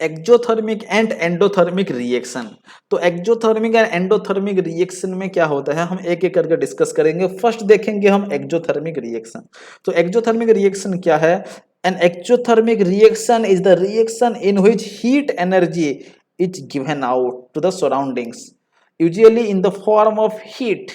Exothermic and endothermic reaction. तो exothermic and endothermic reaction में क्या होता है, हम एक एक करके डिस्कस करेंगे। फर्स्ट देखेंगे हम एक्जोथर्मिक रिएक्शन। तो एक्जोथर्मिक रिएक्शन क्या है? An exothermic reaction is the reaction in which heat energy is given out to the surroundings usually in the form of heat.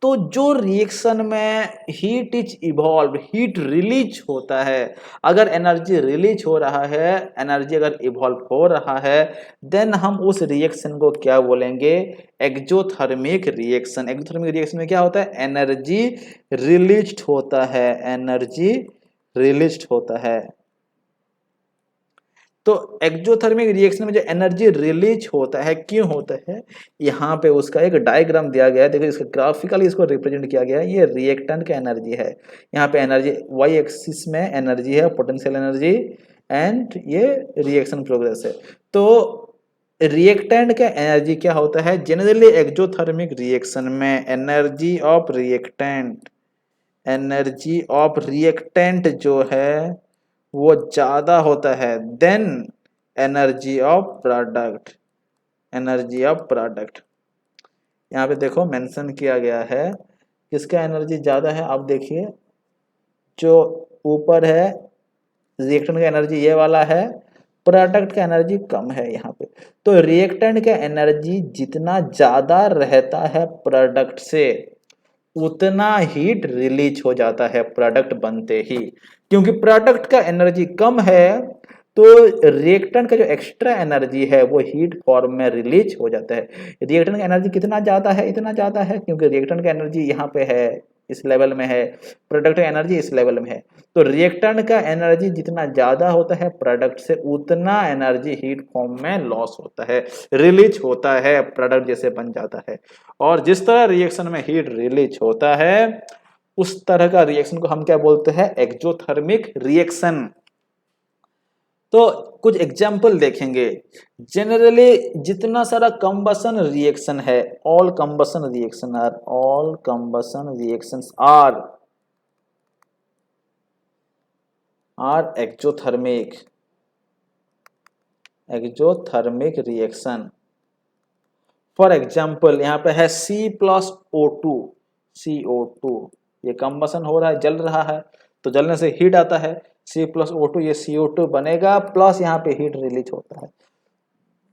तो जो रिएक्शन में heat is evolve, heat release होता है, अगर energy release हो रहा है, एनर्जी अगर इवॉल्व हो रहा है, देन हम उस रिएक्शन को क्या बोलेंगे? Exothermic reaction. एक्जोथर्मिक रिएक्शन में क्या होता है? एनर्जी रिलीज होता है, एनर्जी रिलीज होता है। तो एक्जोथर्मिक रिएक्शन में जो एनर्जी रिलीज होता है, क्यों होता है, यहाँ पे उसका एक डायग्राम दिया गया है। देखो इसका ग्राफिकली इसको रिप्रेजेंट किया गया है। ये रिएक्टेंट का एनर्जी है। यहाँ पे एनर्जी वाई एक्सिस में एनर्जी है, पोटेंशियल एनर्जी, एंड ये रिएक्शन प्रोग्रेस है। तो रिएक्टेंट का एनर्जी क्या होता है? जनरली एक्जोथर्मिक रिएक्शन में energy of reactant, energy of reactant जो है वो ज्यादा होता है then energy of product, energy of product. यहाँ पे देखो मेंशन किया गया है किसका एनर्जी ज्यादा है। आप देखिए जो ऊपर है रिएक्टेंट का एनर्जी ये वाला है, प्रोडक्ट का एनर्जी कम है यहाँ पे। तो रिएक्टेंट का एनर्जी जितना ज्यादा रहता है प्रोडक्ट से, उतना हीट रिलीज हो जाता है प्रोडक्ट बनते ही। क्योंकि प्रोडक्ट का एनर्जी कम है तो रिएक्टेंट का जो एक्स्ट्रा एनर्जी है वो हीट फॉर्म में रिलीज हो जाता है। रिएक्टेंट का एनर्जी कितना ज्यादा है? इतना ज्यादा है क्योंकि रिएक्टेंट का एनर्जी यहाँ पे है, इस लेवल में है, प्रोडक्ट का एनर्जी इस लेवल में है। तो रिएक्टेंट का एनर्जी जितना ज्यादा होता है प्रोडक्ट से, उतना एनर्जी हीट फॉर्म में लॉस होता है, रिलीज होता है, प्रोडक्ट जैसे बन जाता है। और जिस तरह रिएक्शन में हीट रिलीज होता है उस तरह का रिएक्शन को हम क्या बोलते हैं? Exothermic reaction. तो कुछ एग्जाम्पल देखेंगे। जनरली जितना सारा कंबसन रिएक्शन है, all combustion reaction are, all combustion reactions are exothermic, exothermic reaction. For example यहाँ पे है C+O2, CO2, ये कंबसन हो रहा है, जल रहा है, तो जलने से हीट आता है, C+O2, ये CO2 बनेगा, प्लस यहाँ पे हीट रिलीज होता है।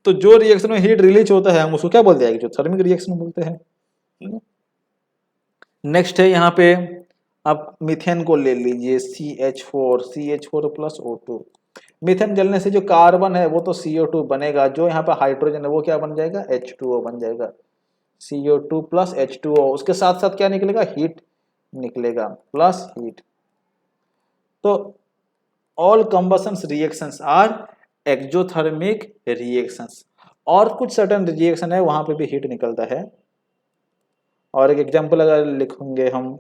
तो जो रिएक्शन में हीट रिलीज होता है हम उसको क्या बोलते हैं? जो थर्मिक रिएक्शन बोलते हैं। नेक्स्ट है यहाँ पे आप मीथेन को ले लीजिए, CH4 प्लस O2। मीथेन जलने से जो कार्बन है वो तो CO2 बनेगा, जो यहाँ पे हाइड्रोजन है वो क्या बन जाएगा? H2O बन जाएगा, CO2 प्लस H2O। उसके साथ साथ क्या निकलेगा? हीट निकलेगा, प्लस हीट। तो all combustion reactions are exothermic reactions. और कुछ सर्टेन रिएक्शन है वहां पे भी हीट निकलता है। और एक एग्जांपल अगर लिखेंगे हम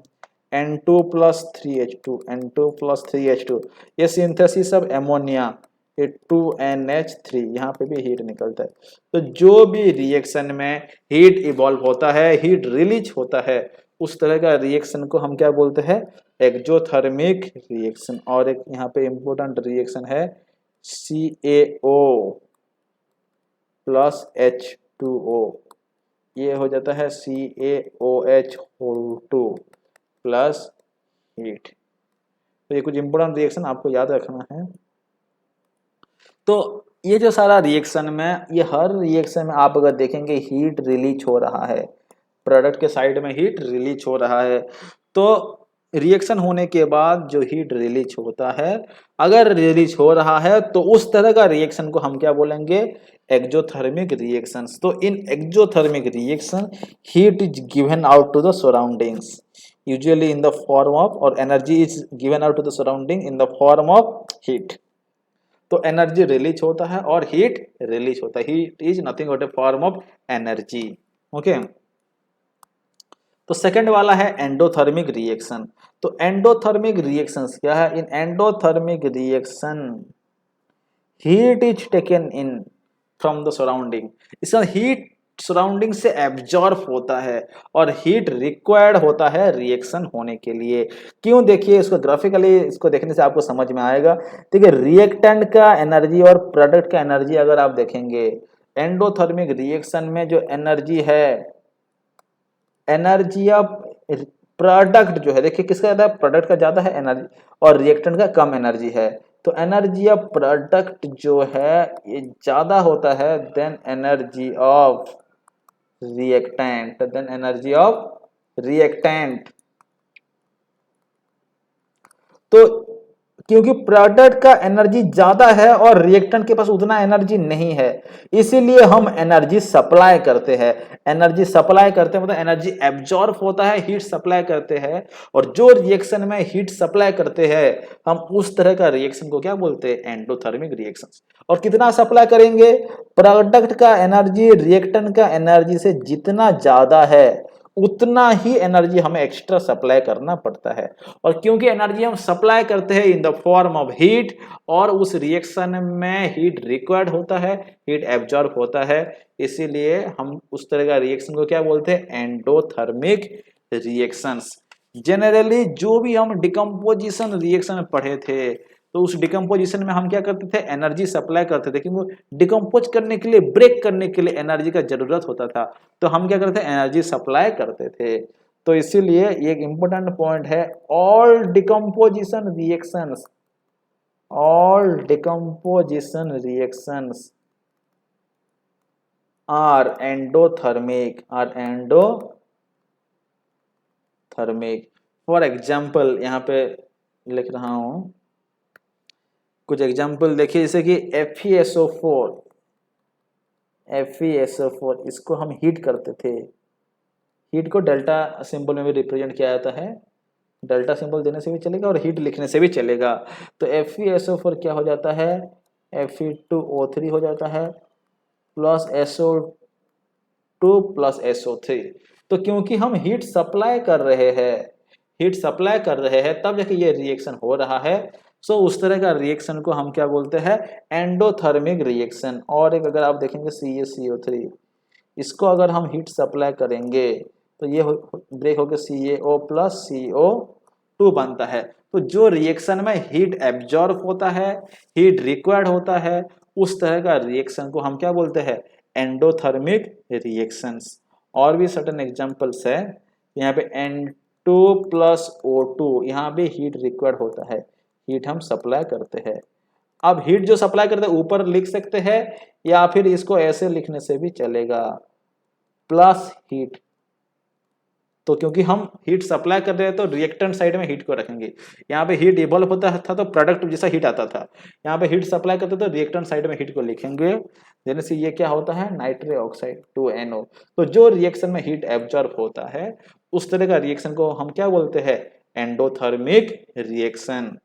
N2 plus 3H2, N2 plus 3H2, ये सिंथेसिस ऑफ एमोनिया, ये 2NH3, यहाँ पे भी हीट निकलता है। तो जो भी रिएक्शन में हीट इवॉल्व होता है, हीट रिलीज होता है, उस तरह का रिएक्शन को हम क्या बोलते हैं? Exothermic reaction. और एक यहाँ पे इंपॉर्टेंट रिएक्शन है CaO प्लस H2O, ये हो जाता है CaOH2 प्लस हीट। तो ये कुछ इंपोर्टेंट रिएक्शन आपको याद रखना है। तो ये जो सारा रिएक्शन में, ये हर रिएक्शन में आप अगर देखेंगे हीट रिलीज हो रहा है, प्रोडक्ट के साइड में हीट रिलीज हो रहा है। तो रिएक्शन होने के बाद जो हीट रिलीज होता है, अगर रिलीज हो रहा है तो उस तरह का रिएक्शन को हम क्या बोलेंगे? Exothermic reactions. तो in exothermic reaction heat is given out to the surroundings usually in the form of, और energy is given out to the surrounding in the form of heat. तो एनर्जी रिलीज होता है और heat release होता है। Heat is nothing but a form of energy. Okay, तो second वाला है एंडोथर्मिक रिएक्शन। तो एंडोथर्मिक रिएक्शंस क्या है? In endothermic reaction heat is taken in from the surrounding. इसका हीट सराउंडिंग से एब्जॉर्ब होता है और हीट रिक्वायर्ड होता है रिएक्शन होने के लिए। क्यों, देखिए इसको ग्राफिकली इसको देखने से आपको समझ में आएगा। देखिए रिएक्टेंट का एनर्जी और प्रोडक्ट का एनर्जी अगर आप देखेंगे, एंडोथर्मिक रिएक्शन में जो एनर्जी है, एनर्जी ऑफ प्रोडक्ट जो है, देखिए किसका ज्यादा है, प्रोडक्ट का ज्यादा है एनर्जी और रिएक्टेंट का कम एनर्जी है। तो एनर्जी ऑफ प्रोडक्ट जो है ये ज्यादा होता है देन एनर्जी ऑफ रिएक्टेंट। तो क्योंकि प्रोडक्ट का एनर्जी ज्यादा है और रिएक्टेंट के पास उतना एनर्जी नहीं है, इसीलिए हम एनर्जी सप्लाई करते हैं। एनर्जी सप्लाई करते हैं मतलब एनर्जी एब्जॉर्ब होता है, हीट सप्लाई करते हैं। और जो रिएक्शन में हीट सप्लाई करते हैं हम उस तरह का रिएक्शन को क्या बोलते हैं, एंडोथर्मिक रिएक्शन। और कितना सप्लाई करेंगे, प्रोडक्ट का एनर्जी रिएक्टेंट का एनर्जी से जितना ज्यादा है उतना ही एनर्जी हमें एक्स्ट्रा सप्लाई करना पड़ता है। और क्योंकि एनर्जी हम सप्लाई करते हैं इन द फॉर्म ऑफ हीट और उस रिएक्शन में हीट रिक्वायर्ड होता है, हीट एब्जॉर्ब होता है, इसीलिए हम उस तरह का रिएक्शन को क्या बोलते हैं, एंडोथर्मिक रिएक्शंस। जनरली जो भी हम डिकम्पोजिशन रिएक्शन पढ़े थे तो उस डिकम्पोजिशन में हम क्या करते थे, एनर्जी सप्लाई करते थे, क्योंकि डिकम्पोज करने के लिए, ब्रेक करने के लिए एनर्जी का जरूरत होता था, तो हम क्या करते थे, एनर्जी सप्लाई करते थे। तो इसीलिए एक इंपॉर्टेंट पॉइंट है, all decomposition reactions are endothermic for example यहाँ पे लिख रहा हूं कुछ एग्जाम्पल देखिए, जैसे कि FeSO4 इसको हम हीट करते थे, हीट को डेल्टा सिंबल में भी रिप्रेजेंट किया जाता है, डेल्टा सिंबल देने से भी चलेगा और हीट लिखने से भी चलेगा। तो FeSO4 क्या हो जाता है, Fe2O3 हो जाता है प्लस SO2 प्लस SO3। तो क्योंकि हम हीट सप्लाई कर रहे हैं तब जाके ये रिएक्शन हो रहा है। सो उस तरह का रिएक्शन को हम क्या बोलते हैं, एंडोथर्मिक रिएक्शन। और एक अगर आप देखेंगे CaCO3, इसको अगर हम हीट सप्लाई करेंगे तो ये ब्रेक होकर CaO प्लस CO2 बनता है। तो जो रिएक्शन में हीट एब्जॉर्ब होता है, हीट रिक्वायर्ड होता है, उस तरह का रिएक्शन को हम क्या बोलते हैं, एंडोथर्मिक रिएक्शंस। और भी सर्टेन एग्जांपल्स है, यहाँ पे N2 प्लस O2, यहाँ भी हीट रिक्वायर्ड होता है, हीट हम सप्लाई करते हैं। अब हीट जो सप्लाई करते हैं ऊपर लिख सकते हैं या फिर इसको ऐसे लिखने से भी चलेगा, प्लस हीट। तो क्योंकि हम हीट सप्लाई कर रहे हैं तो रिएक्टेंट साइड में हीट को रखेंगे। यहाँ पे हीट इवॉल्व होता था तो प्रोडक्ट जैसा हीट आता था, यहाँ पे हीट सप्लाई करते तो रिएक्टेंट साइड में हीट को लिखेंगे। देने से ये क्या होता है, नाइट्रिक ऑक्साइड 2NO। तो जो रिएक्शन में हीट एब्जॉर्ब होता है उस तरह का रिएक्शन को हम क्या बोलते हैं, एंडोथर्मिक रिएक्शन।